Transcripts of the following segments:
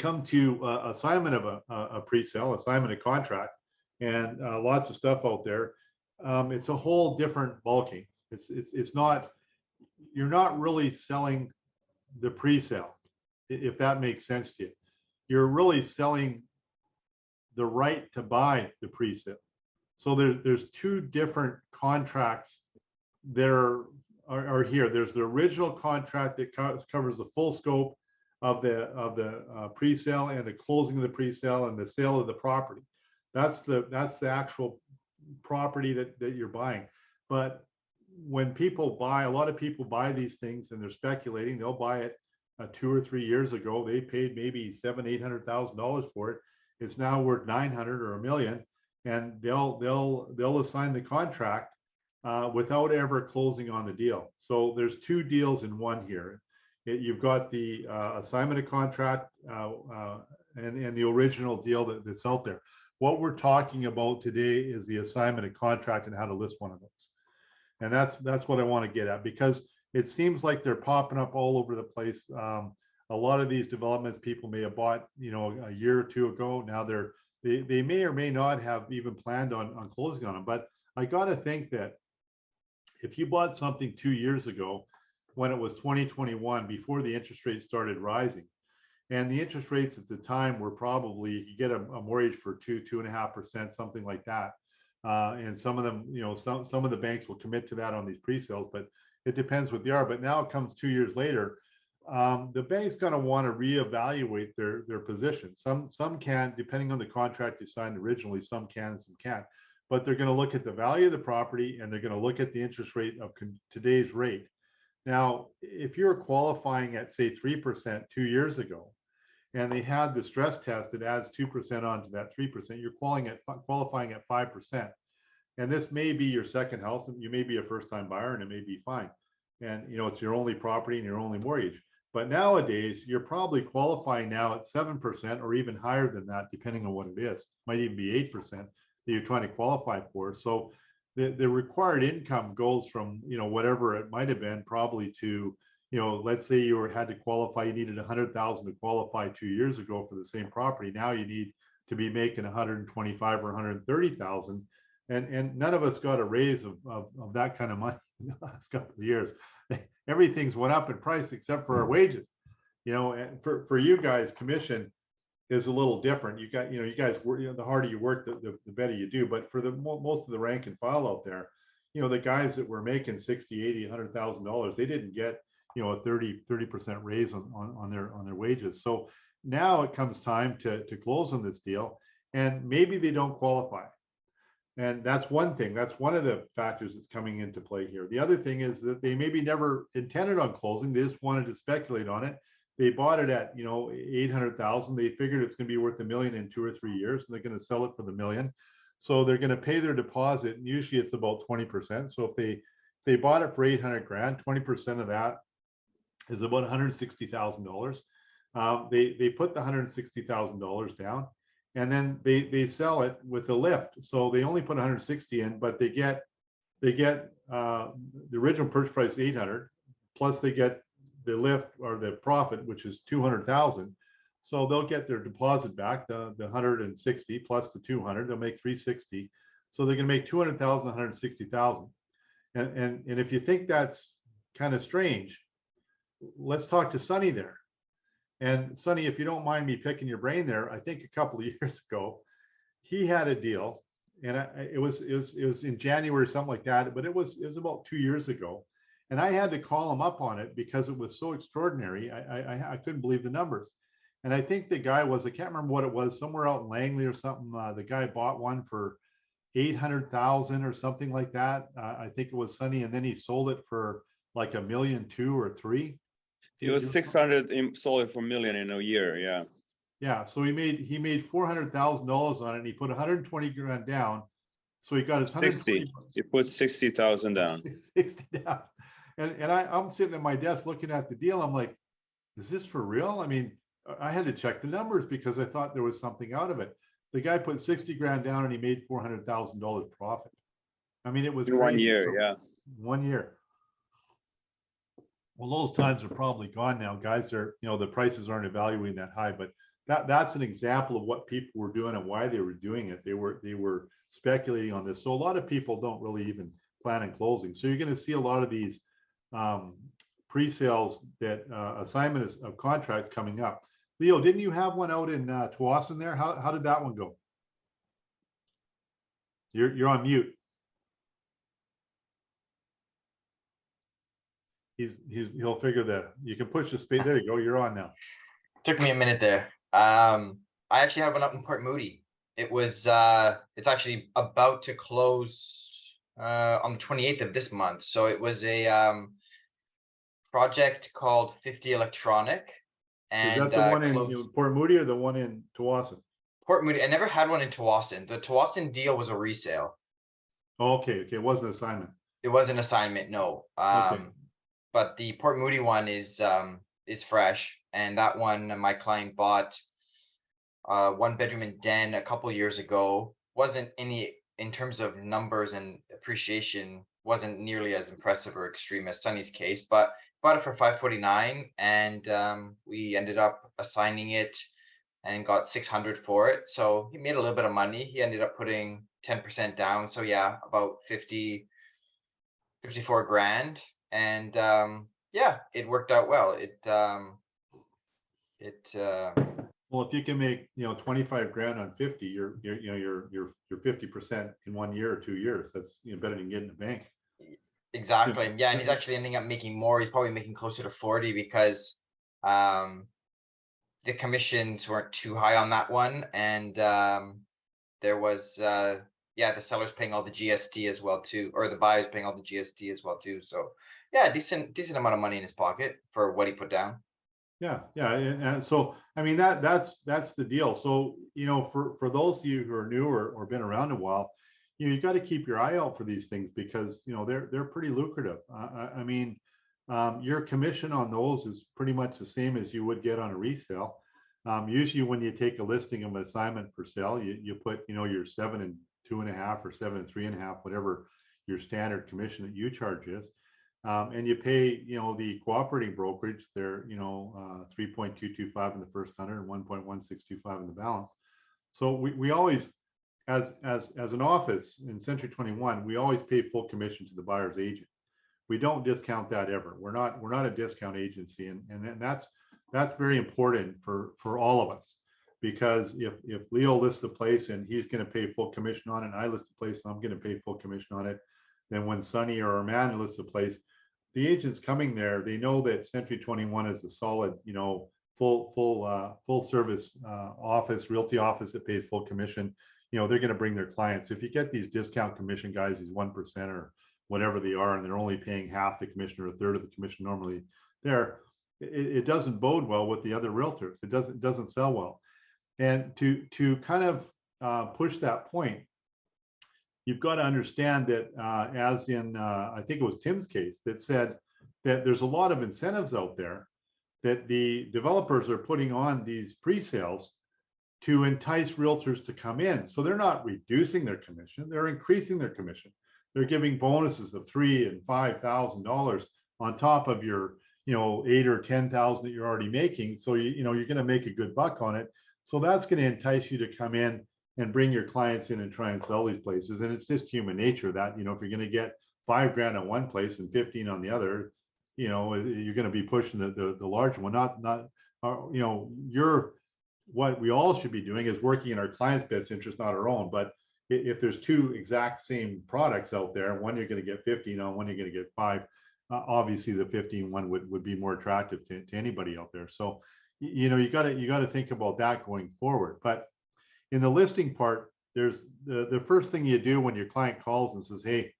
come to assignment of a pre-sale, assignment of contract, and lots of stuff out there, it's a whole different ballgame. It's not, you're not really selling the pre-sale, if that makes sense to you. You're really selling the right to buy the pre-sale. So there's two different contracts that are here. There's the original contract that covers the full scope of the pre-sale and the closing of the pre-sale and the sale of the property. That's the actual property that you're buying. But when people buy, a lot of people buy these things and they're speculating. They'll buy it 2 or 3 years ago. They paid maybe $700,000-800,000 for it. It's now worth 900 or $1 million, and they'll assign the contract without ever closing on the deal. So there's two deals in one here. You've got the assignment of contract and the original deal that's out there. What we're talking about today is the assignment of contract and how to list one of those. And that's what I want to get at, because it seems like they're popping up all over the place. A lot of these developments people may have bought, a year or two ago. Now they may or may not have even planned on closing on them. But I got to think that if you bought something 2 years ago, when it was 2021, before the interest rates started rising, and the interest rates at the time were probably, you could get a mortgage for 2.5%, something like that. And some of them, some of the banks will commit to that on these pre-sales, but it depends what they are. But now it comes 2 years later, the bank's going to want to reevaluate their position. Some can, depending on the contract you signed originally, some can, some can't. But they're going to look at the value of the property, and they're going to look at the interest rate of today's rate. Now, if you're qualifying at, say, 3% 2 years ago, and they had the stress test that adds 2% onto that 3%, you're qualifying at 5%. And this may be your second house, and you may be a first-time buyer, and it may be fine. And it's your only property and your only mortgage. But nowadays, you're probably qualifying now at 7% or even higher than that, depending on what it is. Might even be 8% that you're trying to qualify for. So the required income goes from, whatever it might have been, probably to, let's say you had to qualify, you needed 100,000 to qualify 2 years ago for the same property. Now you need to be making 125 or 130,000. And none of us got a raise of that kind of money in the last couple of years. Everything's went up in price except for our wages. And for you guys, commission is a little different. You guys work, the harder you work, the better you do. But for the most of the rank and file out there, the guys that were making 60, 80, $100,000, they didn't get, a 30% raise on their wages. So now it comes time to close on this deal, and maybe they don't qualify. And that's one thing. That's one of the factors that's coming into play here. The other thing is that they maybe never intended on closing. They just wanted to speculate on it. They bought it at, 800,000. They figured it's going to be worth $1 million in 2 or 3 years, and they're going to sell it for the $1 million. So they're going to pay their deposit, and usually it's about 20%. So if they bought it for 800 grand, 20% of that is about $160,000. They put the $160,000 down, and then they sell it with a lift. So they only put 160 in, but they get the original purchase price 800, plus they get the lift or the profit, which is 200,000. So they'll get their deposit back, the 160 plus the 200. They'll make 360. So they're going to make 200,000, 160,000. And if you think that's kind of strange, let's talk to Sonny there. And Sonny, if you don't mind me picking your brain there, I think a couple of years ago, he had a deal, and it was in January or something like that, but it was about 2 years ago. And I had to call him up on it because it was so extraordinary. I couldn't believe the numbers. And I think the guy was, I can't remember what it was, somewhere out in Langley or something. The guy bought one for 800,000 or something like that. I think it was Sonny. And then he sold it for like $1.2 million or $3 million. It was 600, sold it for $1 million in a year. Yeah. Yeah. So he made $400,000 on it, and he put 120 grand down. So he got his 60. He put 60,000 down. 60 down. And I'm sitting at my desk looking at the deal. I'm like, is this for real? I mean, I had to check the numbers because I thought there was something out of it. The guy put 60 grand down and he made $400,000 profit. I mean, it was in 1 year. Yeah. 1 year. Well, those times are probably gone now. Guys are, the prices aren't evaluating that high, but that's an example of what people were doing and why they were doing it. They were speculating on this. So a lot of people don't really even plan on closing. So you're going to see a lot of these pre-sales that assignment of contracts coming up. Leo, didn't you have one out in Tsawwassen there? How did that one go? You're on mute. He'll figure that you can push the space. There you go. You're on now. Took me a minute there. I actually have one up in Port Moody. It was it's actually about to close on the 28th of this month. So it was a project called 50 Electronic. Is And that the one in Port Moody or the one in Tsawwassen? Port Moody. I never had one in Tsawwassen. The Tsawwassen deal was a resale. Oh, okay, it wasn't an assignment. It was an assignment, no. Okay. But the Port Moody one is fresh, and that one my client bought 1 bedroom and den a couple years ago. Wasn't any, in terms of numbers and appreciation, wasn't nearly as impressive or extreme as Sunny's case, but bought it for $549, and we ended up assigning it and got $600 for it. So he made a little bit of money. He ended up putting 10% down. So yeah, about 54 grand. And yeah, it worked out well. Well, if you can make 25 grand on 50, you're 50% in 1 year or 2 years. That's better than getting a bank. Exactly. Yeah, and he's actually ending up making more. He's probably making closer to 40 because the commissions weren't too high on that one, and there was yeah, the seller's paying all the GST as well too, or the buyer's paying all the GST as well too. So yeah, decent amount of money in his pocket for what he put down. Yeah, and so I mean that's the deal. So for those of you who are new or been around a while, you got to keep your eye out for these things because they're pretty lucrative. I mean, your commission on those is pretty much the same as you would get on a resale. Usually when you take a listing of an assignment for sale, you put your 7 and 2.5 or 7 and 3.5, whatever your standard commission that you charge is. And you pay, the cooperating brokerage, they're, 3.225 in the first 100 and 1.1625 in the balance. So we always, as an office in Century 21, we always pay full commission to the buyer's agent. We don't discount that ever. We're not a discount agency, and that's very important for all of us, because if Leo lists the place and he's going to pay full commission on it, and I list the place and I'm going to pay full commission on it, then when Sunny or Amanda lists the place, the agents coming there, they know that Century 21 is a solid, full service office, realty office that pays full commission. They're going to bring their clients. If you get these discount commission guys, these 1% or whatever they are, and they're only paying half the commission or a third of the commission normally, it doesn't bode well with the other realtors. It doesn't sell well. And to kind of push that point, you've got to understand that as in, I think it was Tim's case that said that there's a lot of incentives out there that the developers are putting on these pre-sales to entice realtors to come in. So they're not reducing their commission, they're increasing their commission. They're giving bonuses of $3,000 and $5,000 on top of your, 8 or 10,000 that you're already making. So you're going to make a good buck on it. So that's going to entice you to come in and bring your clients in and try and sell these places. And it's just human nature that, if you're going to get 5 grand on one place and 15 on the other, you're going to be pushing the large one. What we all should be doing is working in our client's best interest, not our own. But if there's 2 exact same products out there, one you're going to get 15 on, one you're going to get 5, obviously the 15 one would be more attractive to anybody out there. So, you got to think about that going forward. But in the listing part, there's the first thing you do when your client calls and says, hey,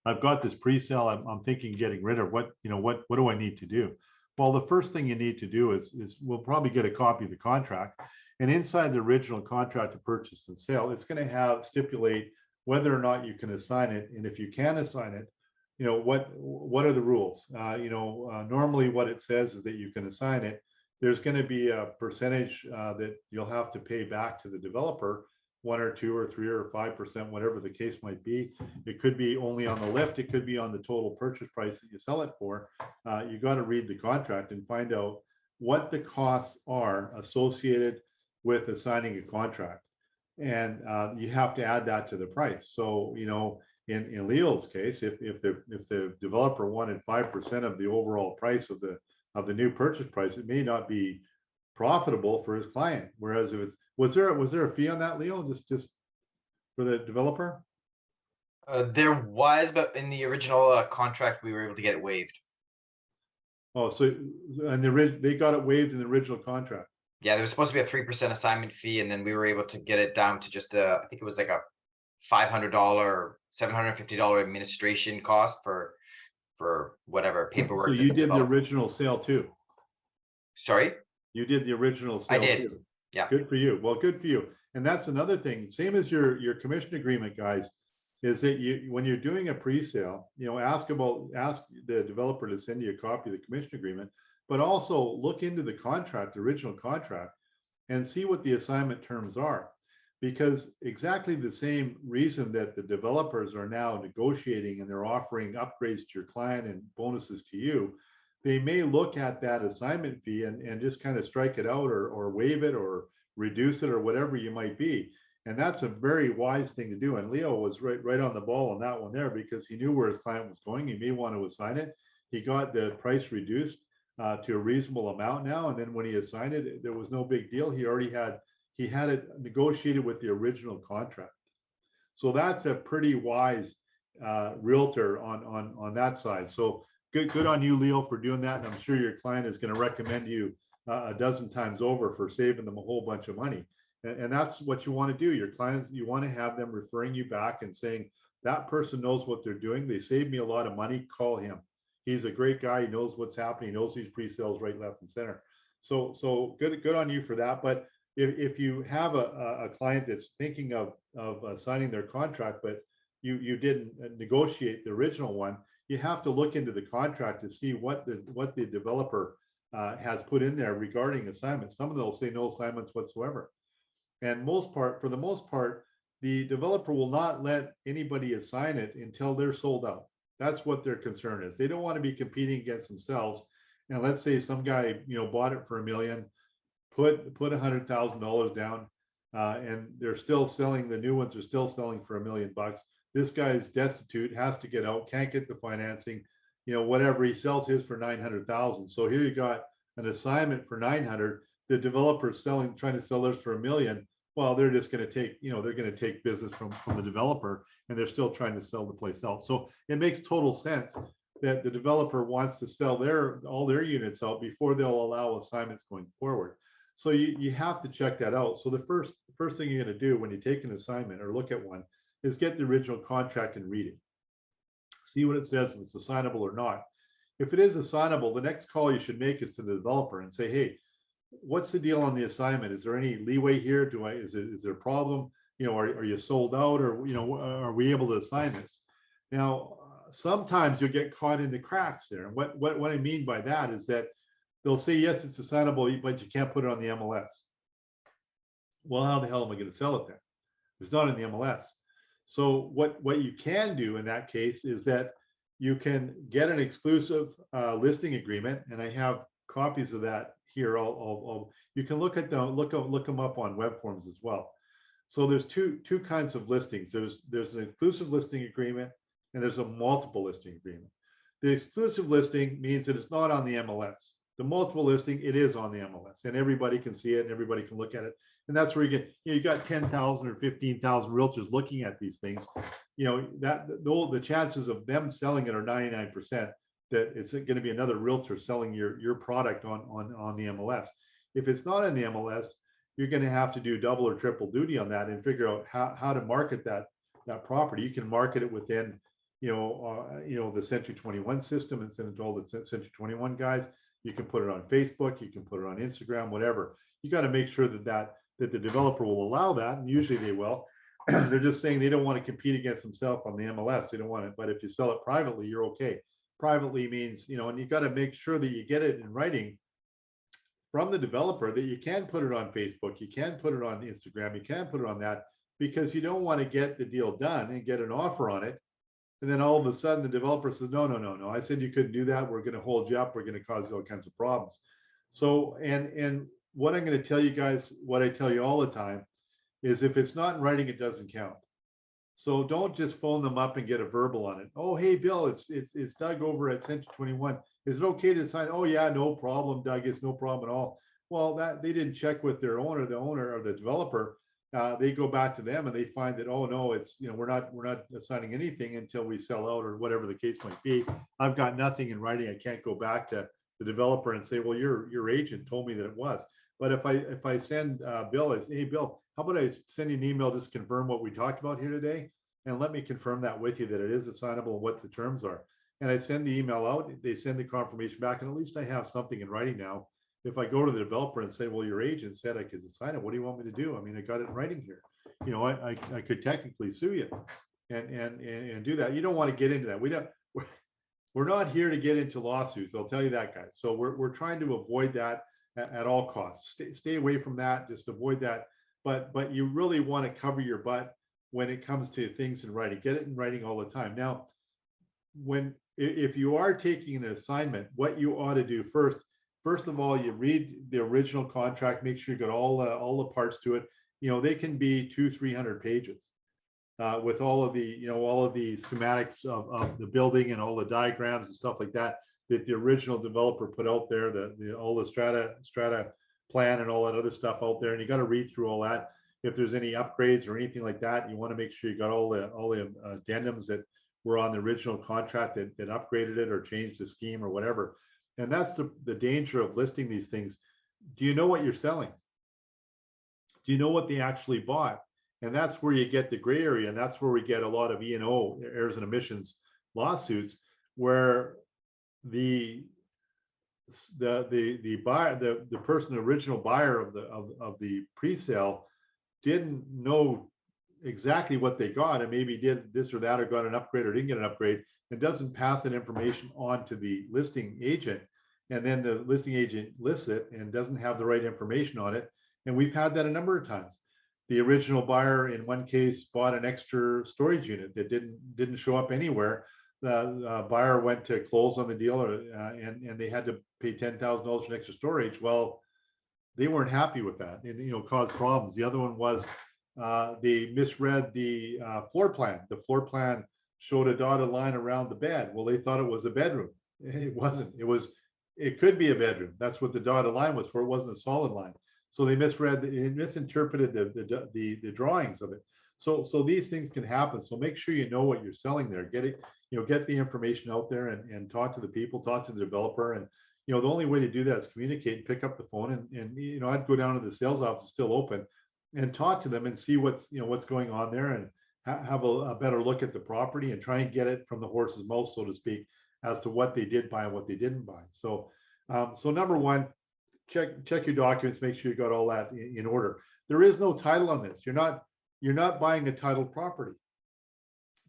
I've got this pre-sale, I'm thinking getting rid of, what do I need to do? Well, the first thing you need to do is we'll probably get a copy of the contract, and inside the original contract of purchase and sale, it's going to stipulate whether or not you can assign it. And if you can assign it, what are the rules? Normally what it says is that you can assign it. There's going to be a percentage that you'll have to pay back to the developer, 1 or 2 or 3 or 5%, whatever the case might be. It could be only on the lift. It could be on the total purchase price that you sell it for. You got to read the contract and find out what the costs are associated with assigning a contract. And you have to add that to the price. So, in Leo's case, if the developer wanted 5% of the overall price of the new purchase price, it may not be profitable for his client. Whereas if it's, was there a fee on that, Leo? Just for the developer? There was, but in the original contract, we were able to get it waived. Oh, so and they got it waived in the original contract. Yeah, there was supposed to be a 3% assignment fee, and then we were able to get it down to just I think it was like a $500, $750 administration cost for whatever paperwork. So that you the did the developer- original sale too. Sorry, You did the original sale. I did. Too. Yeah. Good for you. Well, good for you. And that's another thing. Same as your commission agreement, guys, is that when you're doing a pre-sale, ask the developer to send you a copy of the commission agreement, but also look into the contract, the original contract, and see what the assignment terms are. Because exactly the same reason that the developers are now negotiating and they're offering upgrades to your client and bonuses to you, they may look at that assignment fee and just kind of strike it out or waive it or reduce it or whatever you might be. And that's a very wise thing to do. And Leo was right on the ball on that one there, because he knew where his client was going. He may want to assign it. He got the price reduced to a reasonable amount now. And then when he assigned it, there was no big deal. He had it negotiated with the original contract. So that's a pretty wise realtor on that side. So good on you, Leo, for doing that. And I'm sure your client is going to recommend you a dozen times over for saving them a whole bunch of money. And that's what you want to do. Your clients, you want to have them referring you back and saying, that person knows what they're doing. They saved me a lot of money. Call him. He's a great guy. He knows what's happening. He knows these pre-sales right, left, and center. So good on you for that. But if you have a client that's thinking of signing their contract, but you didn't negotiate the original one, you have to look into the contract to see what the developer has put in there regarding assignments. Some of them will say no assignments whatsoever. And for the most part, the developer will not let anybody assign it until they're sold out. That's what their concern is. They don't want to be competing against themselves. And let's say some guy, bought it for $1 million, put $100,000 down, and they're still selling, the new ones are still selling for $1 million. This guy's destitute, has to get out, can't get the financing, whatever. He sells his for 900,000. So here you got an assignment for 900. The developer's trying to sell theirs for $1 million. Well, they're just going to take, they're going to take business from the developer, and they're still trying to sell the place out. So it makes total sense that the developer wants to sell all their units out before they'll allow assignments going forward. So you have to check that out. So the first thing you're going to do when you take an assignment or look at one is get the original contract and read it. See what it says, if it's assignable or not. If it is assignable, the next call you should make is to the developer and say, hey, what's the deal on the assignment? Is there any leeway here? Is there a problem? Are you sold out, or are we able to assign this? Now, sometimes you'll get caught in the cracks there. And what I mean by that is that they'll say, yes, it's assignable, but you can't put it on the MLS. Well, how the hell am I going to sell it then? It's not in the MLS. So what you can do in that case is that you can get an exclusive listing agreement, and I have copies of that here. You can look them up on web forms as well. So there's two kinds of listings. There's an exclusive listing agreement, and there's a multiple listing agreement. The exclusive listing means that it's not on the MLS. The multiple listing, it is on the MLS, and everybody can see it and everybody can look at it. And that's where you got 10,000 or 15,000 realtors looking at these things. The chances of them selling it are 99%. That it's going to be another realtor selling your product on the MLS. If it's not in the MLS, you're going to have to do double or triple duty on that and figure out how to market that property. You can market it within the Century 21 system and send it to all the Century 21 guys. You can put it on Facebook, you can put it on Instagram, whatever. You got to make sure that the developer will allow that, and usually they will. They're just saying they don't want to compete against themselves on the MLS. They don't want it, but if you sell it privately, you're okay. Privately means, and you got to make sure that you get it in writing from the developer that you can put it on Facebook, you can put it on Instagram, you can put it on that, because you don't want to get the deal done and get an offer on it. And then all of a sudden the developer says, no, I said you couldn't do that. We're going to hold you up. We're going to cause you all kinds of problems. So, and what I'm going to tell you guys, what I tell you all the time, is if it's not in writing, it doesn't count. So don't just phone them up and get a verbal on it. Oh, hey, Bill, it's Doug over at Century 21. Is it okay to sign? Oh, yeah, no problem, Doug. It's no problem at all. Well, that they didn't check with their owner, the owner or the developer. They go back to them and they find that, oh no, it's, you know, we're not assigning anything until we sell out or whatever the case might be. I've got nothing in writing. I can't go back to the developer and say, well, your agent told me that it was. But if I send Bill, I say, hey, Bill, how about I send you an email, just confirm what we talked about here today, and let me confirm that with you that it is assignable and what the terms are. And I send the email out, they send the confirmation back, and at least I have something in writing now. If I go to the developer and say, well, your agent said I could sign it, what do you want me to do? I mean, I got it in writing here. You know, I could technically sue you and do that. You don't want to get into that. We're not here to get into lawsuits. I'll tell you that, guys. So we're trying to avoid that at all costs. Stay away from that. Just avoid that. But you really want to cover your butt when it comes to things in writing. Get it in writing all the time. Now, if you are taking an assignment, what you ought to do first of all, you read the original contract. Make sure you got all the parts to it. You know, they can be 200-300 pages. With all of the schematics of the building and all the diagrams and stuff like that the original developer put out there, all the strata plan and all that other stuff out there, and you got to read through all that. If there's any upgrades or anything like that, you want to make sure you got all the addendums that were on the original contract that upgraded it or changed the scheme or whatever. And that's the danger of listing these things. Do you know what you're selling? Do you know what they actually bought? And that's where you get the gray area, and that's where we get a lot of E&O, errors and omissions lawsuits, where the buyer, the person, the original buyer of the pre-sale, didn't know exactly what they got, and maybe did this or that, or got an upgrade or didn't get an upgrade, and doesn't pass that information on to the listing agent, and then the listing agent lists it and doesn't have the right information on it. And we've had that a number of times. The original buyer in one case bought an extra storage unit that didn't show up anywhere. The buyer went to close on the deal, and they had to pay $10,000 for extra storage. Well, they weren't happy with that, and caused problems. The other one was they misread the floor plan. The floor plan showed a dotted line around the bed. Well, they thought it was a bedroom. It wasn't. It could be a bedroom. That's what the dotted line was for. It wasn't a solid line. So they misinterpreted the drawings of it. So these things can happen. So make sure you know what you're selling there. Get the information out there and talk to the people, talk to the developer. And the only way to do that is communicate, pick up the phone, and I'd go down to the sales office, still open, and talk to them and see what's going on there, and have a better look at the property and try and get it from the horse's mouth, so to speak, as to what they did buy and what they didn't buy. So number one, check your documents, make sure you got all that in order. There is no title on this. You're not buying a titled property.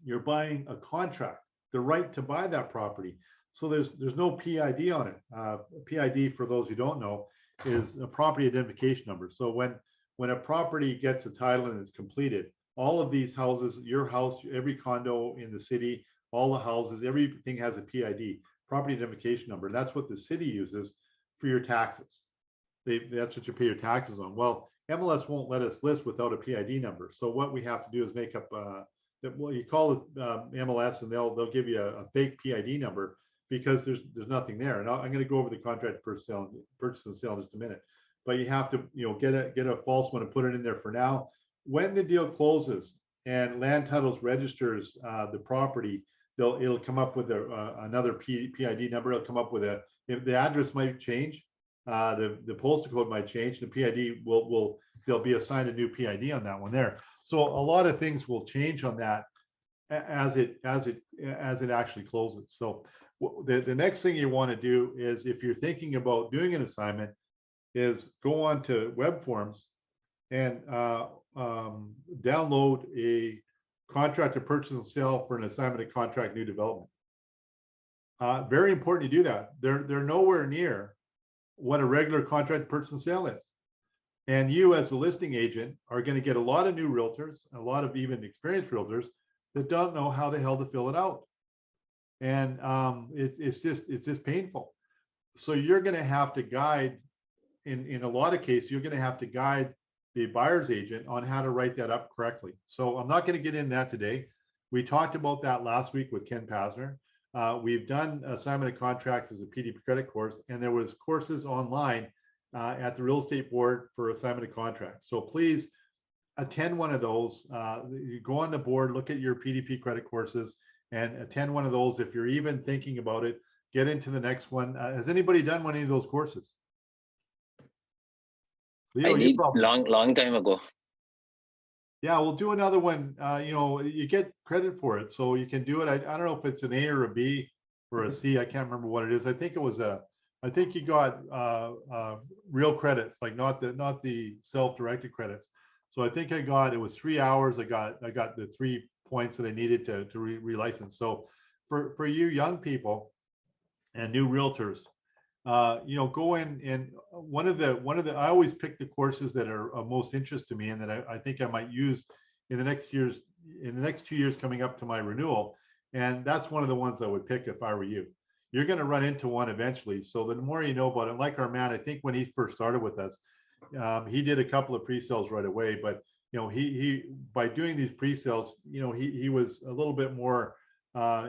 You're buying a contract, the right to buy that property. So there's no PID on it. PID, for those who don't know, is a property identification number. So when a property gets a title and it's completed, all of these houses, your house, every condo in the city, all the houses, everything has a PID, property identification number. And that's what the city uses for your taxes. That's what you pay your taxes on. Well, MLS won't let us list without a PID number. So what we have to do is make up you call it MLS, and they'll give you a fake PID number, because there's nothing there. And I'm going to go over the contract purchase and sale in just a minute. But you have to get a false one and put it in there for now. When the deal closes and Land Titles registers the property, it'll come up with another PID number. It'll come up with if the address might change. The postal code might change. The PID they'll be assigned a new PID on that one there. So a lot of things will change on that as it actually closes. So the next thing you want to do is, if you're thinking about doing an assignment, is go on to web forms and download a contract to purchase and sell for an assignment of contract new development. Very important you do that. They're nowhere near what a regular contract to purchase and sale is. And you, as a listing agent, are going to get a lot of new realtors, a lot of even experienced realtors, that don't know how the hell to fill it out. And it's just painful. So you're going to have to guide in a lot of cases, you're going to have to guide the buyer's agent on how to write that up correctly. So I'm not going to get in that today. We talked about that last week with Ken Pasner. We've done assignment of contracts as a PDP credit course, and there was courses online at the real estate board for assignment of contracts. So please attend one of those. You go on the board, look at your PDP credit courses, and attend one of those. If you're even thinking about it, get into the next one. Has anybody done one of those courses? Leo, I you did probably- long time ago. Yeah, we'll do another one. You know, you get credit for it, so you can do it. I don't know if it's an A or a B or a C. I can't remember what it is. I think it was a. I think you got real credits, like not the self-directed credits. So I think it was 3 hours. I got the 3 points that I needed to relicense. So for you young people and new realtors, you know, go in, and one of the I always pick the courses that are of most interest to me and that I think I might use in the next 2 years coming up to my renewal. And that's one of the ones I would pick if I were you. You're going to run into one eventually. So the more you know about it, like our man, I think when he first started with us, he did a couple of pre-sales right away, but you know, he by doing these pre-sales, you know, he was a little bit more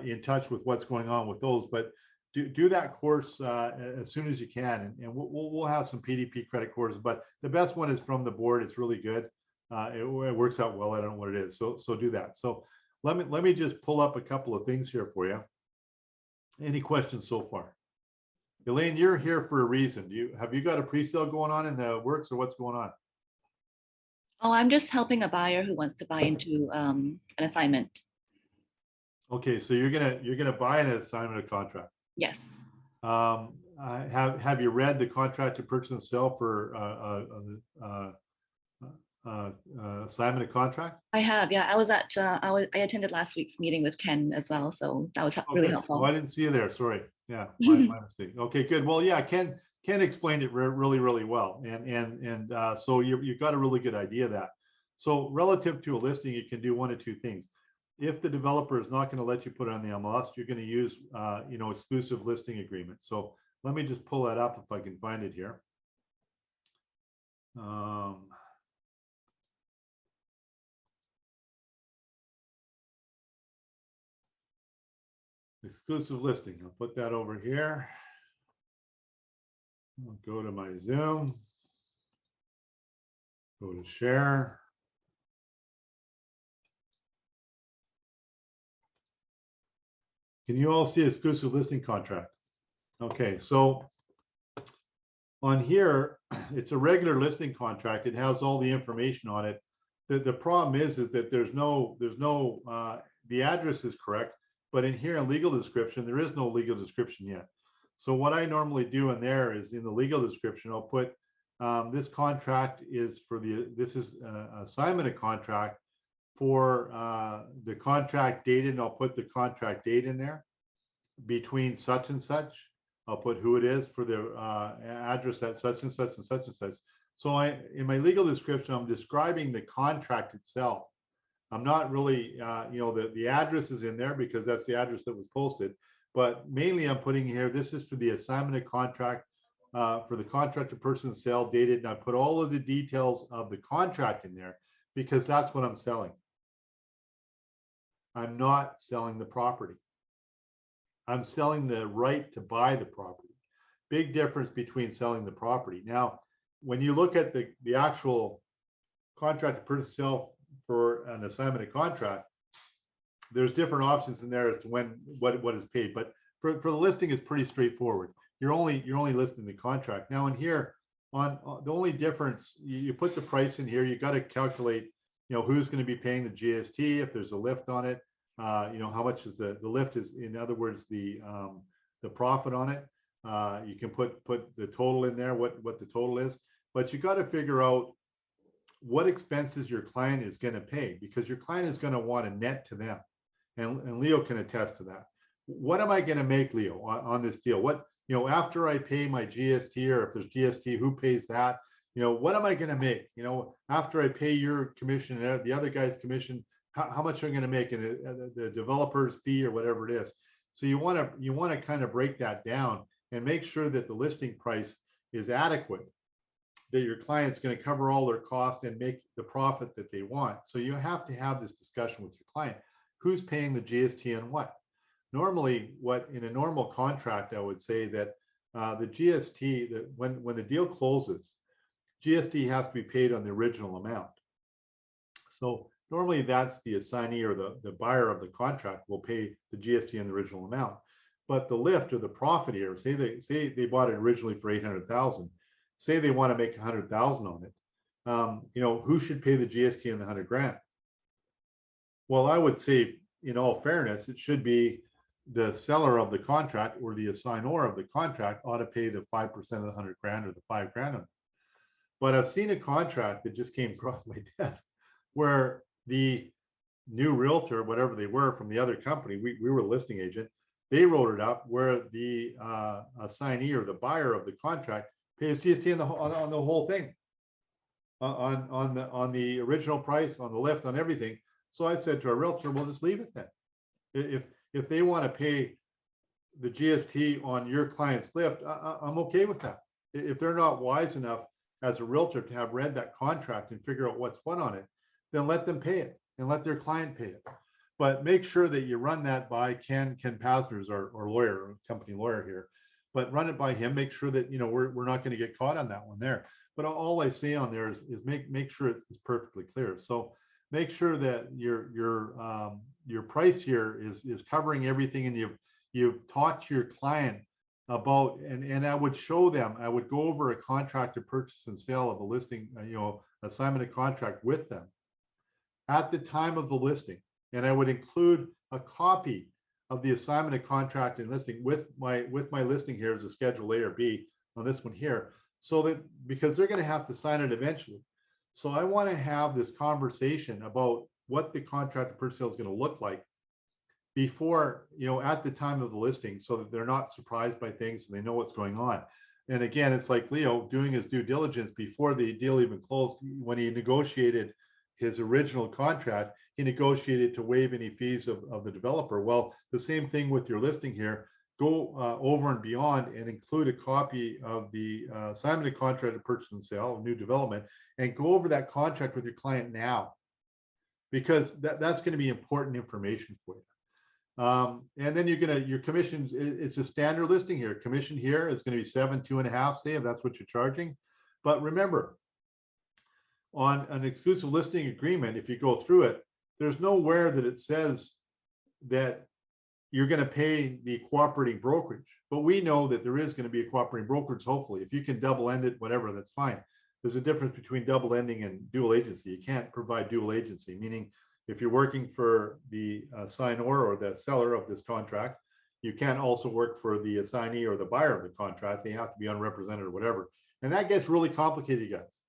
in touch with what's going on with those. But do that course as soon as you can, and we'll have some PDP credit courses. But the best one is from the board. It's really good. It works out well. I don't know what it is, so do that. So let me just pull up a couple of things here for you. Any questions so far? Elaine, you're here for a reason. Have you got a pre-sale going on in the works, or what's going on? Oh, I'm just helping a buyer who wants to buy into an assignment. Okay, so you're gonna buy an assignment of contract. Yes. Have you read the contract to purchase and sell for assignment of contract? I have. Yeah, I attended last week's meeting with Ken as well, so that was really Okay. helpful. Oh, I didn't see you there. Sorry. Yeah, my mistake. Okay, good. Well, yeah, Ken explained it really well, and so you've got a really good idea of that. So relative to a listing, you can do one of two things. If the developer is not going to let you put it on the MLS, you're going to use you know, exclusive listing agreement. So let me just pull that up if I can find it here. Exclusive listing. I'll put that over here. I'll go to my Zoom. Go to share. Can you all see exclusive listing contract? Okay, so on here, it's a regular listing contract. It has all the information on it. The problem is that there's no the address is correct, but in here in legal description, there is no legal description yet. So what I normally do in there is in the legal description, I'll put this contract is for this is assignment of contract for the contract dated, and I'll put the contract date in there between such and such. I'll put who it is for the address at such and such and such and such. So in my legal description, I'm describing the contract itself. I'm not really, you know, the address is in there because that's the address that was posted, but mainly I'm putting here, this is for the assignment of contract for the contract to person sale dated, and I put all of the details of the contract in there because that's what I'm selling. I'm not selling the property. I'm selling the right to buy the property. Big difference between selling the property. Now, when you look at the actual contract to purchase sale for an assignment of contract, there's different options in there as to what is paid. But for the listing, it's pretty straightforward. You're only listing the contract. Now in here, on the only difference, you put the price in here. You got to calculate, you know, who's going to be paying the GST if there's a lift on it. You know, how much is the lift is, in other words, the profit on it. You can put the total in there, what the total is, but you got to figure out what expenses your client is going to pay, because your client is going to want a net to them, and Leo can attest to that. What am I going to make, Leo, on this deal? What, you know, after I pay my GST, or if there's GST, who pays that? You know, what am I going to make? You know, after I pay your commission and the other guy's commission, how much am I going to make in the developer's fee or whatever it is? So you want to kind of break that down and make sure that the listing price is adequate that your client's going to cover all their costs and make the profit that they want. So you have to have this discussion with your client. Who's paying the GST and what? Normally, what in a normal contract, I would say that the GST, that when the deal closes, GST has to be paid on the original amount. So normally that's the assignee or the buyer of the contract will pay the GST on the original amount. But the lift or the profit here, say they bought it originally for 800,000, say they want to make 100,000 on it. You know, who should pay the GST on the 100 grand? Well, I would say, in all fairness, it should be the seller of the contract or the assignor of the contract ought to pay the 5% of the 100 grand or the 5 grand on it. But I've seen a contract that just came across my desk where the new realtor, whatever they were from the other company, we were a listing agent, they wrote it up where the assignee or the buyer of the contract pays GST on the whole thing, on the original price, on the lift, on everything. So I said to our realtor, "Well, just leave it then. If they want to pay the GST on your client's lift, I'm okay with that. If they're not wise enough as a realtor to have read that contract and figure out what's what on it, then let them pay it and let their client pay it. But make sure that you run that by Ken Pasner's our lawyer, company lawyer here. But run it by him. Make sure that we're not going to get caught on that one there. But all I say on there is make sure it's perfectly clear. So make sure that your price here is covering everything, and you've talked to your client about, and I would show them, I would go over a contract to purchase and sale of a listing, assignment of contract with them at the time of the listing. And I would include a copy of the assignment of contract and listing with my listing here as a Schedule A or B on this one here, so that because they're going to have to sign it eventually. So I want to have this conversation about what the contract to purchase sale is going to look like before, at the time of the listing, so that they're not surprised by things and they know what's going on. And again, it's like Leo doing his due diligence before the deal even closed. When he negotiated his original contract, he negotiated to waive any fees of the developer. Well, the same thing with your listing here. Go over and beyond and include a copy of the assignment of contract to purchase and sale, new development, and go over that contract with your client now, because that's going to be important information for you. And then your commission, it's a standard listing here. Commission here is going to be 7, 2.5, say, if that's what you're charging. But remember, on an exclusive listing agreement, if you go through it, there's nowhere that it says that you're going to pay the cooperating brokerage. But we know that there is going to be a cooperating brokerage, hopefully. If you can double end it, whatever, that's fine. There's a difference between double ending and dual agency. You can't provide dual agency, meaning if you're working for the assignor or the seller of this contract, you can't also work for the assignee or the buyer of the contract. They have to be unrepresented or whatever. And that gets really complicated, guys.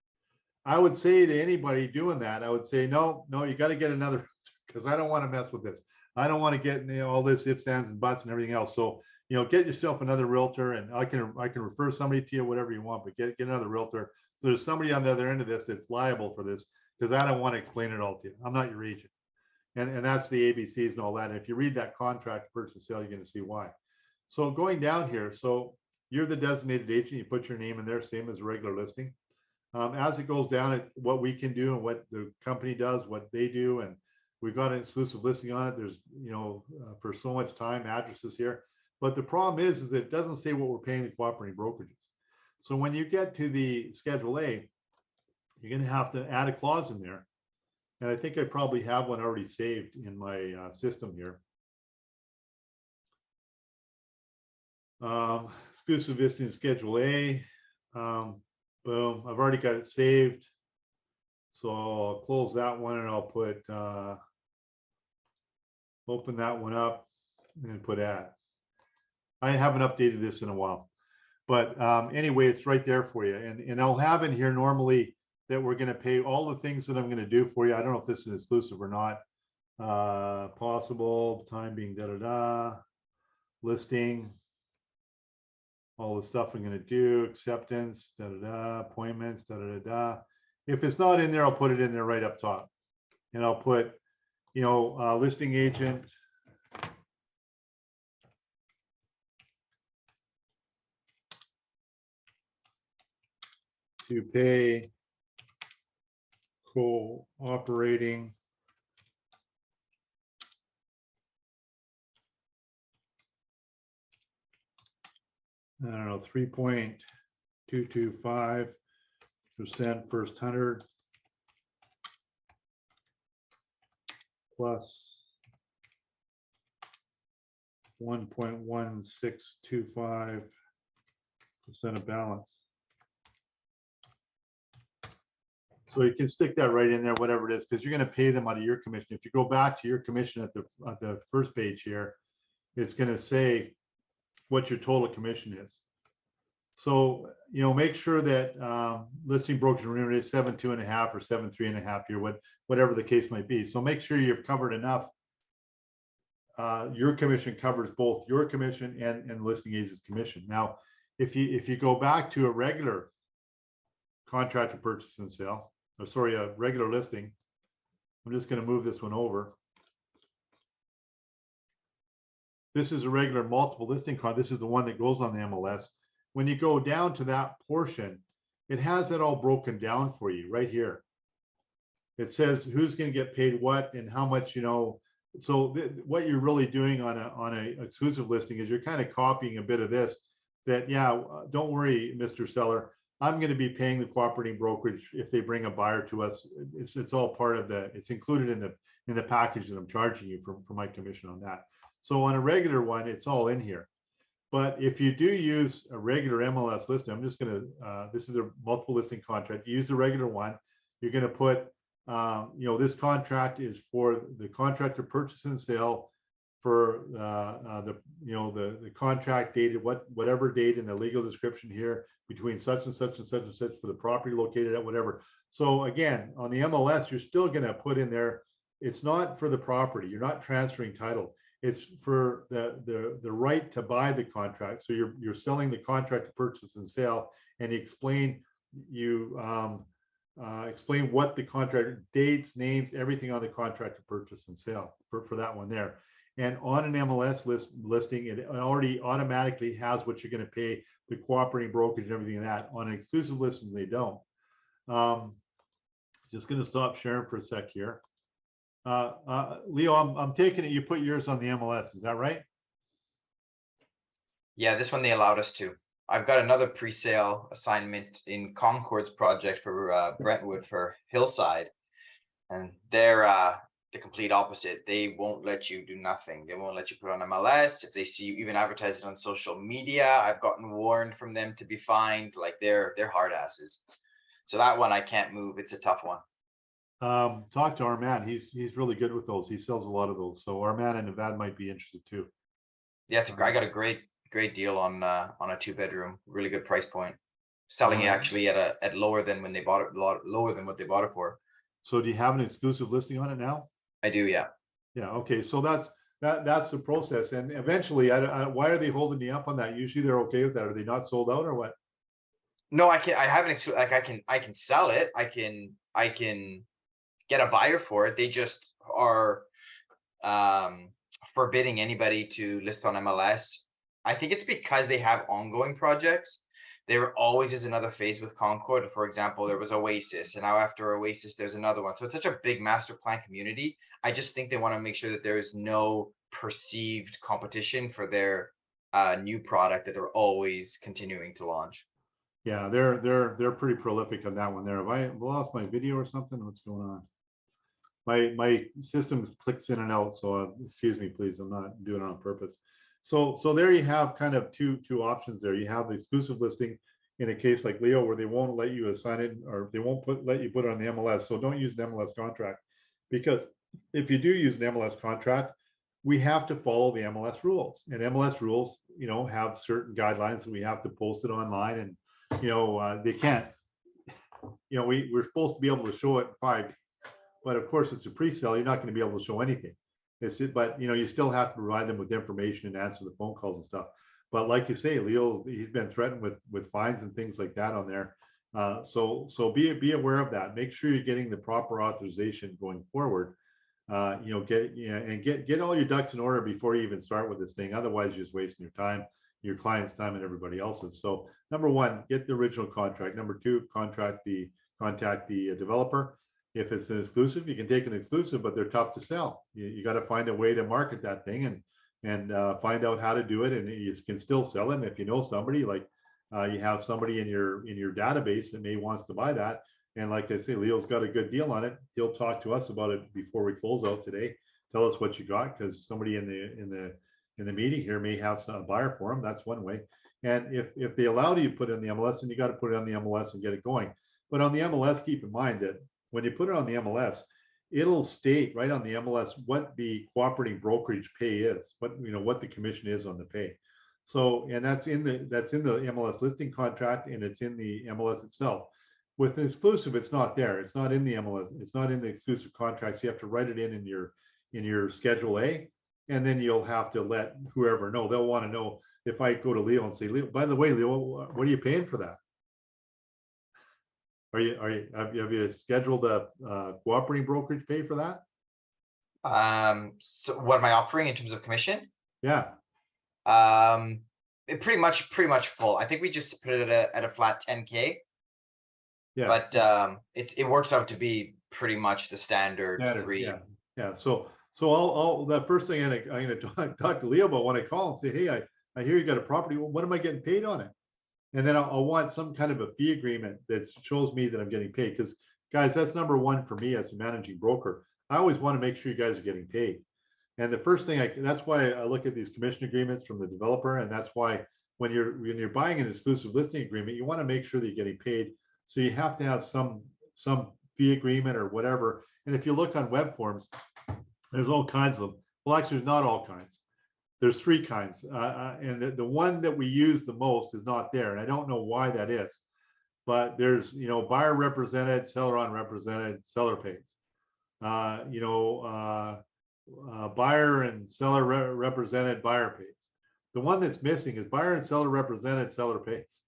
I would say to anybody doing that, I would say, no, you got to get another, because I don't want to mess with this. I don't want to get all this ifs, ands, and buts and everything else. So, get yourself another realtor, and I can refer somebody to you, whatever you want, but get another realtor. So there's somebody on the other end of this that's liable for this, because I don't want to explain it all to you. I'm not your agent. And that's the ABCs and all that. And if you read that contract purchase sale, you're going to see why. So going down here, so you're the designated agent. You put your name in there, same as a regular listing. As it goes down, what we can do and what the company does, what they do, and we've got an exclusive listing on it. There's, for so much time, addresses here. But the problem is that it doesn't say what we're paying the cooperating brokerages. So when you get to the Schedule A, you're going to have to add a clause in there. And I think I probably have one already saved in my system here. Exclusive listing Schedule A. Boom, I've already got it saved. So I'll close that one and I'll put, open that one up and put add. I haven't updated this in a while, but anyway, it's right there for you. And I'll have in here normally that we're going to pay all the things that I'm going to do for you. I don't know if this is exclusive or not. Possible, time being listing, all the stuff I'm going to do, acceptance, appointments, If it's not in there, I'll put it in there right up top. And I'll put, listing agent. to pay cooperating I don't know, 3.225% first 100 plus 1.1625% of balance. So you can stick that right in there, whatever it is, because you're going to pay them out of your commission. If you go back to your commission at the first page here, it's going to say what your total commission is. So, you know, make sure that listing brokerage remuneration is 7.2.5 or 7.3.5 here, whatever the case might be. So make sure you've covered enough. Your commission covers both your commission and listing agent's commission. Now, if you go back to a regular contract to purchase and sale, or sorry, a regular listing, I'm just going to move this one over. This is a regular multiple listing card. This is the one that goes on the MLS. When you go down to that portion, it has it all broken down for you right here. It says who's going to get paid what and how much, you know. So what you're really doing on a exclusive listing is you're kind of copying a bit of this. That, yeah, don't worry, Mr. Seller, I'm going to be paying the cooperating brokerage if they bring a buyer to us. It's all part of it's included in the package that I'm charging you for my commission on that. So on a regular one, it's all in here. But if you do use a regular MLS listing, I'm just going to, this is a multiple listing contract. You use the regular one. You're going to put, you know, this contract is for the contract to purchase and sale for the contract dated whatever date in the legal description here between such and such and such and such for the property located at whatever. So again, on the MLS, you're still going to put in there. It's not for the property. You're not transferring title. It's for the right to buy the contract. So you're selling the contract to purchase and sale, and you explain what the contract dates, names, everything on the contract to purchase and sale for that one there. And on an MLS listing, it already automatically has what you're going to pay the cooperating brokerage and everything like that. On an exclusive listing, they don't. Just going to stop sharing for a sec here. Leo, I'm taking it you put yours on the MLS. Is that right? Yeah, this one they allowed us to. I've got another pre-sale assignment in Concord's project for Brentwood for Hillside, and they're the complete opposite. They won't let you do nothing. They won't let you put on MLS. If they see you even advertise it on social media, I've gotten warned from them to be fined. Like they're hard asses. So that one I can't move. It's a tough one. Talk to Armand. He's really good with those. He sells a lot of those. So Armand and Nevada might be interested too. Yeah, I got a great deal on a 2-bedroom, really good price point. Selling it actually at lower than when they bought it, lower than what they bought it for. So do you have an exclusive listing on it now? I do, yeah. Yeah. Okay. So that's the process. And eventually, why are they holding me up on that? Usually they're okay with that. Are they not sold out or what? No, I can't. I haven't. Like I can sell it. I can get a buyer for it. They just are forbidding anybody to list on MLS. I think it's because they have ongoing projects. There always is another phase with Concord. For example, there was Oasis, and now after Oasis, there's another one. So it's such a big master plan community. I just think they want to make sure that there is no perceived competition for their new product that they're always continuing to launch. Yeah, they're pretty prolific on that one there. Have I lost my video or something? What's going on? My system clicks in and out, so excuse me, please. I'm not doing it on purpose. So there you have kind of two options there. You have the exclusive listing in a case like Leo, where they won't let you assign it, or they won't let you put it on the MLS. So don't use an MLS contract, because if you do use an MLS contract, we have to follow the MLS rules, and MLS rules, you know, have certain guidelines that we have to post it online, and you know they can't. You know, we're supposed to be able to show it 5, but of course it's a pre-sale. You're not going to be able to show anything. But you know, you still have to provide them with information and answer the phone calls and stuff. But like you say, Leo, he's been threatened with fines and things like that on there. So be aware of that. Make sure you're getting the proper authorization going forward. You know, get all your ducks in order before you even start with this thing. Otherwise, you're just wasting your time. your client's time and everybody else's. So number one, get the original contract. Number two, contact the developer. If it's an exclusive, you can take an exclusive, but they're tough to sell. You got to find a way to market that thing and find out how to do it, and you can still sell it. And if you know somebody, like you have somebody in your database that may wants to buy that, and like I say, Leo's got a good deal on it. He'll talk to us about it before we close out today. Tell us what you got, because somebody in the meeting here may have a buyer for him. That's one way. And if they allow you to put it on the MLS, then you got to put it on the MLS and get it going. But on the MLS, keep in mind that when you put it on the MLS, it'll state right on the MLS what the cooperating brokerage pay is, what the commission is on the pay. So, and that's in the MLS listing contract, and it's in the MLS itself. With an exclusive, it's not there. It's not in the MLS. It's not in the exclusive contracts. You have to write it in your Schedule A, and then you'll have to let whoever know. They'll want to know. If I go to Leo and say, Leo, by the way, Leo, what are you paying for that? Have you scheduled a cooperating brokerage pay for that? So what am I offering in terms of commission? Yeah. It pretty much full. I think we just put it at a flat 10K. Yeah. But it works out to be pretty much the standard 3. Yeah. So I'll the first thing I'm gonna talk to Leo about when I call and say, hey, I hear you got a property. Well, what am I getting paid on it? And then I'll want some kind of a fee agreement that shows me that I'm getting paid. Because guys, that's number one for me as a managing broker. I always want to make sure you guys are getting paid. And the first thing that's why I look at these commission agreements from the developer. And that's why when you're buying an exclusive listing agreement, you want to make sure that you're getting paid. So you have to have some fee agreement or whatever. And if you look on web forms, there's all kinds of them. Well, actually, there's not all kinds. There's 3 kinds. And the one that we use the most is not there. And I don't know why that is. But there's, buyer represented, seller unrepresented, seller pays. Buyer and seller represented, buyer pays. The one that's missing is buyer and seller represented, seller pays,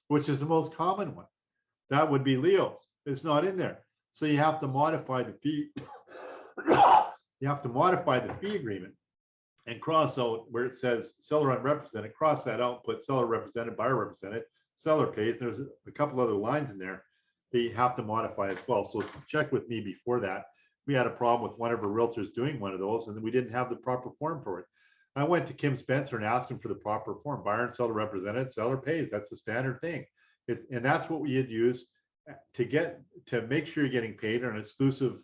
which is the most common one. That would be Leo's. It's not in there. So you have to modify the fee. You have to modify the fee agreement and cross out where it says seller unrepresented, cross that out, put seller represented, buyer represented, seller pays. There's a couple other lines in there that you have to modify as well. So check with me before that. We had a problem with one of our realtors doing one of those, and we didn't have the proper form for it. I went to Kim Spencer and asked him for the proper form. Buyer and seller represented, seller pays. That's the standard thing. And that's what we had used to make sure you're getting paid on an exclusive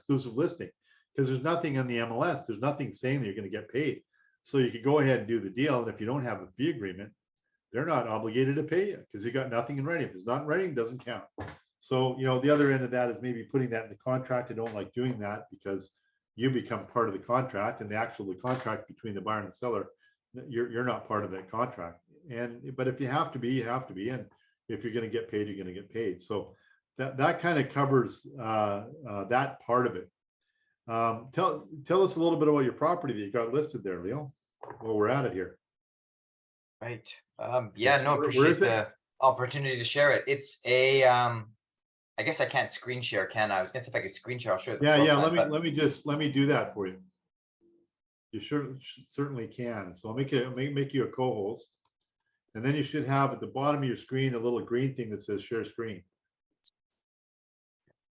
listing. Because there's nothing on the MLS. There's nothing saying that you're going to get paid. So you could go ahead and do the deal. And if you don't have a fee agreement, they're not obligated to pay you because you got nothing in writing. If it's not in writing, it doesn't count. So, the other end of that is maybe putting that in the contract. I don't like doing that because you become part of the contract, and the contract between the buyer and the seller, you're not part of that contract. But if you have to be, you have to be. And if you're going to get paid, you're going to get paid. So that kind of covers that part of it. Tell us a little bit about your property that you got listed there, Leo, while we're at it here. Right. Appreciate the opportunity to share it. It's a I guess I can't screen share, can I? I was gonna say if I could screen share, I'll show you. Let me do that for you. You certainly can. So I'll make you a co-host, and then you should have at the bottom of your screen a little green thing that says share screen.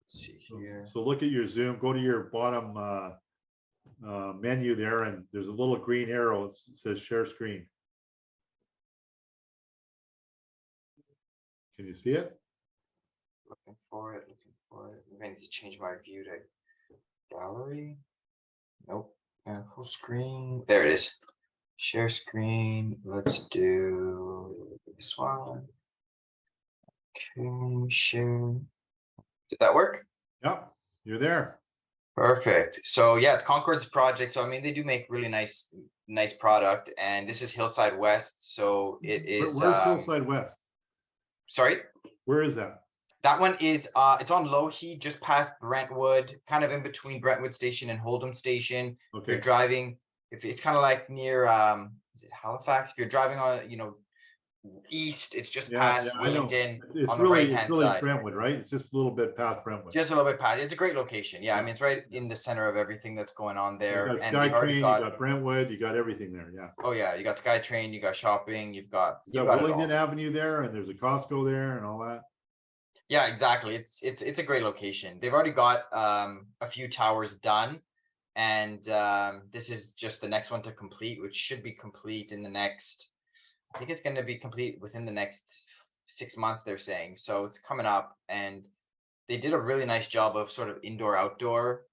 Let's see here. So look at your Zoom, go to your bottom menu there, and there's a little green arrow that says share screen. Can you see it? Looking for it. Maybe I need to change my view to gallery. Nope. Full screen. There it is. Share screen. Let's do this one. Okay, share. Did that work? Yep, you're there. Perfect. So yeah, it's Concord's project. So I mean, they do make really nice product, and this is Hillside West. So it is. Where's Hillside West? Sorry. Where is that? That one is it's on Lougheed, just past Brentwood, kind of in between Brentwood Station and Holdham Station. Okay. If you're driving, if it's kind of like near is it Halifax? If you're driving on, east. It's just Yeah, past yeah, I know. Willingdon It's on the really, right-hand it's really side. Brentwood, right? It's just a little bit past Brentwood. Just a little bit past. It's a great location. Yeah, I Yeah. mean, it's right in the center of everything that's going on You there. got And they've already SkyTrain, you got, got Brentwood, you got everything there, yeah. oh yeah, you got SkyTrain, you got shopping, You you've got got it all. Willingdon Avenue there, and there's a Costco there and all that. Yeah, exactly. It's a great location. They've already got a few towers done. And this is just the next one to complete, which should be complete in the next, I think it's gonna be complete within the next 6 months, they're saying. So it's coming up, and they did a really nice job of sort of indoor outdoor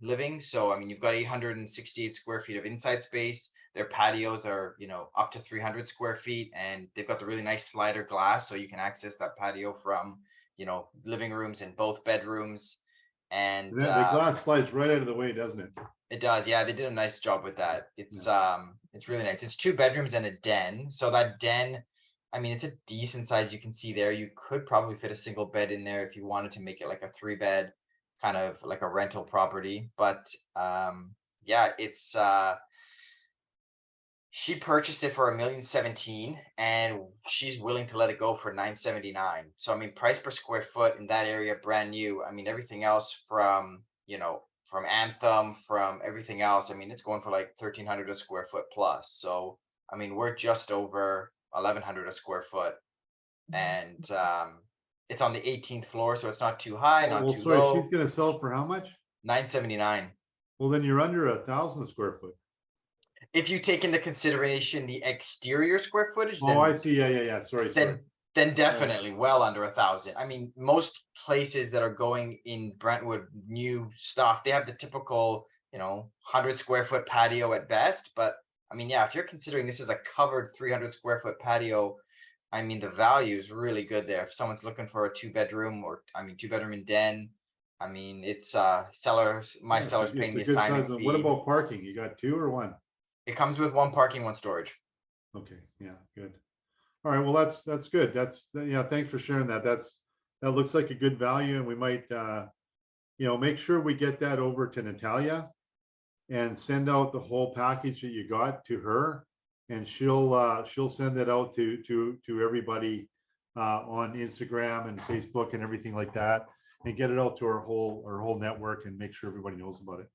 living. So I mean, you've got 868 square feet of inside space. Their patios are, you know, up to 300 square feet, and they've got the really nice slider glass, so you can access that patio from, you know, living rooms and both bedrooms. And And then the glass slides right out of the way, doesn't it? it does, yeah, they did a nice job with that. It's really nice. It's 2 bedrooms and a den. So that den, I mean, it's a decent size. You can see there, you could probably fit a single bed in there if you wanted to make it like a 3-bed, kind of like a rental property. But yeah, it's she purchased it for $1,017,000 and she's willing to let it go for $979. So I mean, price per square foot in that area, brand new. I mean, everything else from, you know, from Anthem, from everything else, I mean, it's going for like 1,300 a square foot plus. So I mean, we're just over 1,100 a square foot, and it's on the 18th floor, so it's not too high, not Well, too sorry, low. she's gonna sell it for how much? $979. Well, then you're under 1,000 square foot. If you take into consideration the exterior square footage, Oh, I then see, yeah, sorry, sorry. then definitely well under 1,000. I mean, most places that are going in Brentwood, new stuff, they have the typical, you know, 100 square foot patio at best. But I mean, yeah, if you're considering this is a covered 300 square foot patio, I mean, the value is really good there. If someone's looking for a 2-bedroom, or I mean, 2-bedroom and den, I mean, it's sellers, my Yeah, it's a- seller's it's paying a the good size assignment one. What fee. about parking? You got 2 or 1? It comes with 1 parking, 1 storage. Okay, yeah, good. All right, well, that's good. Yeah, thanks for sharing that. That looks like a good value, and we might, you know, make sure we get that over to Natalia and send out the whole package that you got to her, and she'll send that out to everybody on Instagram and Facebook and everything like that, and get it out to our whole network and make sure everybody knows about it.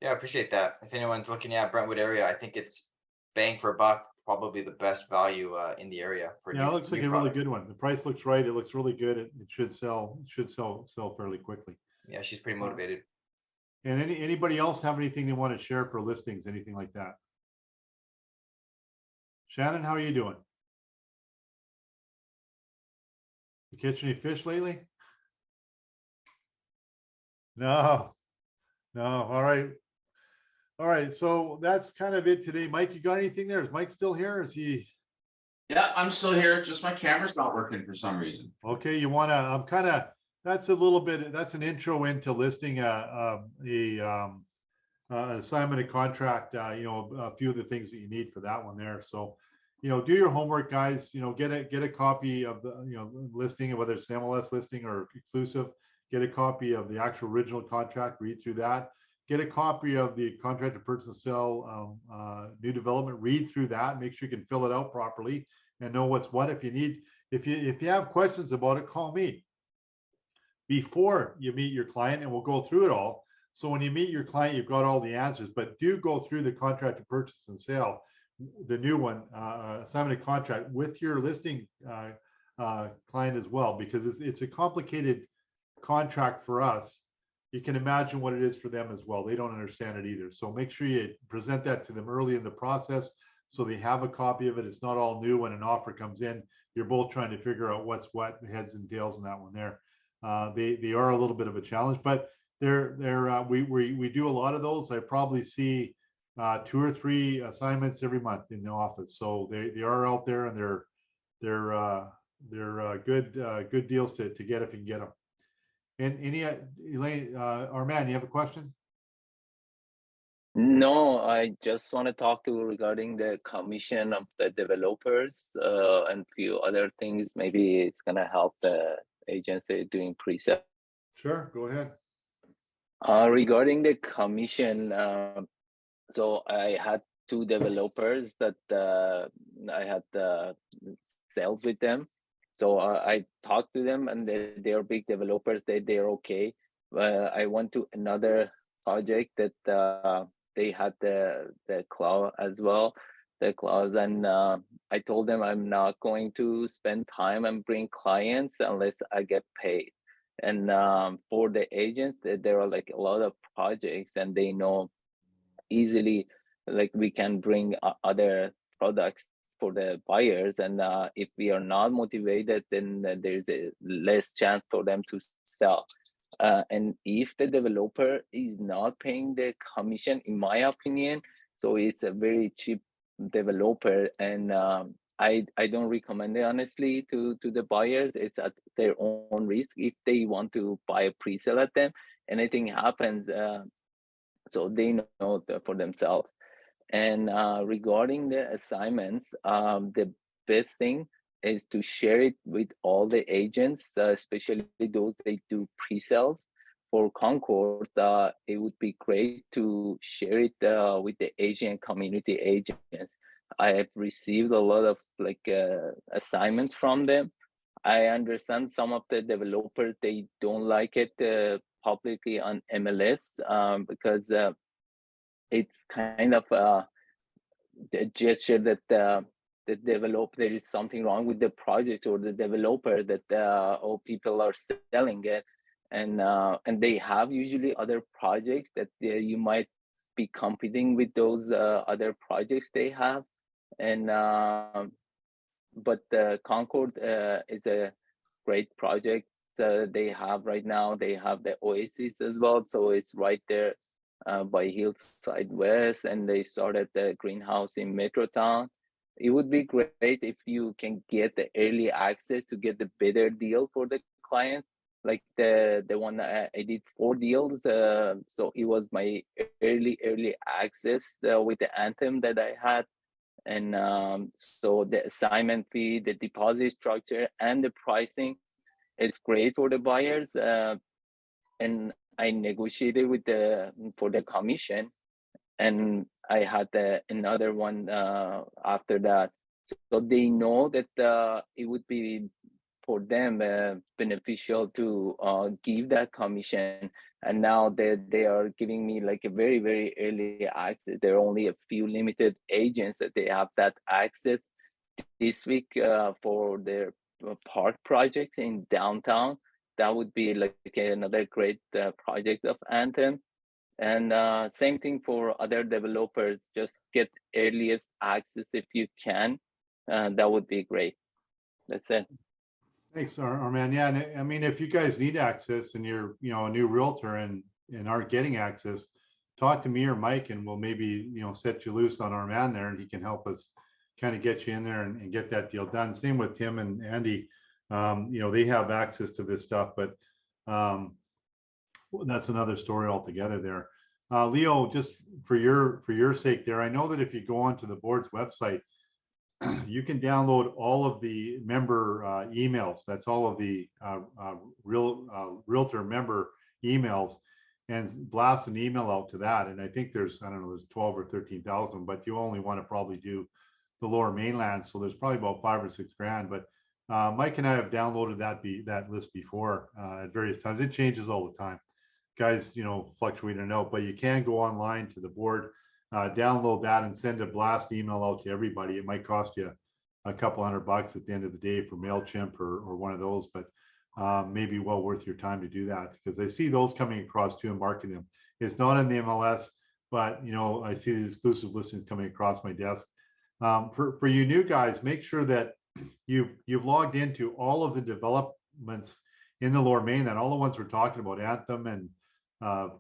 Yeah, I appreciate that. If anyone's looking at Brentwood area, I think it's bang for a buck, probably the best value in the area for Yeah, it new, looks like new a really product. good one. The price looks right. It looks really good. It should sell fairly quickly. Yeah, she's pretty motivated. And anybody else have anything they want to share for listings, anything like that? Shannon, how are you doing? You catch any fish lately? No, no. All right. All right. So that's kind of it today. Mike, you got anything there? Is Mike still here? Is he? Yeah, I'm still here. Just my camera's not working for some reason. Okay. You want to, I'm kind of, that's a little bit, that's an intro into listing assignment of contract, you know, a few of the things that you need for that one there. So, you know, do your homework, guys. You know, get a copy of the, you know, listing, whether it's an MLS listing or exclusive. Get a copy of the actual original contract. Read through that. Get a copy of the contract to purchase and sell new development. Read through that. Make sure you can fill it out properly and know what's what. If you need, if you have questions about it, call me before you meet your client, and we'll go through it all. So when you meet your client, you've got all the answers, but do go through the contract to purchase and sale, the new one, assignment of contract with your listing client as well, because it's a complicated contract for us. You can imagine what it is for them as well. They don't understand it either. So make sure you present that to them early in the process so they have a copy of it. It's not all new when an offer comes in. You're both trying to figure out what's what, heads and tails in that one there. They are a little bit of a challenge, but we do a lot of those. I probably see 2 or 3 assignments every month in the office. So they are out there, and they're good deals to get if you can get them. And any Elaine, Armand, you have a question? No, I just want to talk to regarding the commission of the developers and few other things. Maybe it's gonna help the agency doing pre-sale. Sure, go ahead. Regarding the commission, so I had two developers that I had sales with them. So I talked to them, and they're big developers. They're okay. I went to another project that they had the cloud as well, the clouds, and I told them I'm not going to spend time and bring clients unless I get paid. And for the agents, there are like a lot of projects, and they know easily like we can bring other products for the buyers, and if we are not motivated, then there's a less chance for them to sell. And if the developer is not paying the commission, in my opinion, so it's a very cheap developer, and I don't recommend it honestly to the buyers. It's at their own risk. If they want to buy a pre-sale at them, anything happens, so they know for themselves. And regarding the assignments, the best thing is to share it with all the agents, especially those that do pre-sales. For Concord, it would be great to share it with the agent community agents. I have received a lot of like assignments from them. I understand some of the developers, they don't like it publicly on MLS because it's kind of a gesture that the developer, there is something wrong with the project or the developer, that oh, people are selling it, and they have usually other projects that you might be competing with those other projects they have. And but the Concord is a great project they have right now. They have the Oasis as well, so it's right there by Hillside West, and they started the greenhouse in Metrotown. It would be great if you can get the early access to get the better deal for the client. Like the one I did 4 deals, so it was my early access with the Anthem that I had. And so the assignment fee, the deposit structure, and the pricing is great for the buyers. And I negotiated with for the commission, and I had another one after that. So they know that it would be for them beneficial to give that commission. And now they are giving me like a very early access. There are only a few limited agents that they have that access this week for their park projects in downtown. That would be like another great project of Anthem. And same thing for other developers. Just get earliest access if you can. That would be great. That's it. Thanks, Armand. Yeah, and I mean, if you guys need access and you're, a new realtor and aren't getting access, talk to me or Mike, and we'll maybe, set you loose on Armand there, and he can help us kind of get you in there and get that deal done. Same with Tim and Andy. They have access to this stuff, but that's another story altogether there. Leo, just for your sake there, I know that if you go onto the board's website, you can download all of the member emails. That's all of the realtor member emails, and blast an email out to that. And I think there's 12 or 13,000, but you only want to probably do the Lower Mainland. So there's probably about 5 or 6 grand. But Mike and I have downloaded that list before at various times. It changes all the time. Guys, fluctuate and out, but you can go online to the board, download that and send a blast email out to everybody. It might cost you a couple $100 at the end of the day for MailChimp or one of those, but maybe well worth your time to do that, because I see those coming across too and marketing them. It's not in the MLS, but I see these exclusive listings coming across my desk. For you new guys, make sure that you've logged into all of the developments in the Lower Mainland, all the ones we're talking about, Anthem and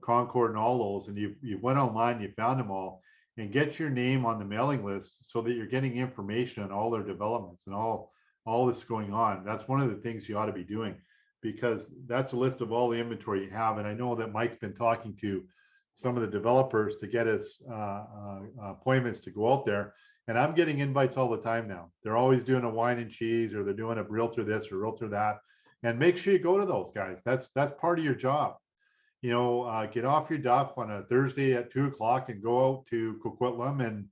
Concord and all those, and you went online, you found them all, and get your name on the mailing list so that you're getting information on all their developments and all this going on. That's one of the things you ought to be doing, because that's a list of all the inventory you have. And I know that Mike's been talking to some of the developers to get us appointments to go out there, and I'm getting invites all the time now. They're always doing a wine and cheese, or they're doing a realtor this or realtor that, and make sure you go to those guys. That's part of your job. Get off your duff on a Thursday at 2 o'clock and go out to Coquitlam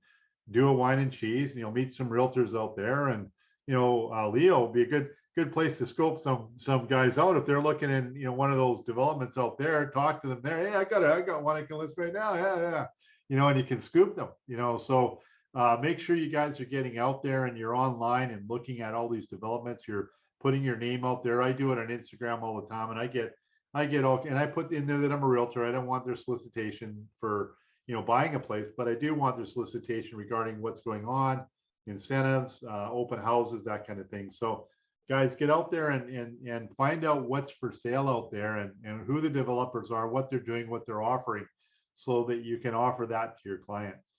do a wine and cheese, and you'll meet some realtors out there. And, Leo will be a good place to scope some guys out if they're looking in, one of those developments out there. Talk to them there. Hey, I got one I can list right now. Yeah. And you can scoop them, so make sure you guys are getting out there and you're online and looking at all these developments. You're putting your name out there. I do it on Instagram all the time, and I get all, and I put in there that I'm a realtor. I don't want their solicitation for, buying a place, but I do want their solicitation regarding what's going on, incentives, open houses, that kind of thing. So guys, get out there and find out what's for sale out there, and who the developers are, what they're doing, what they're offering, so that you can offer that to your clients.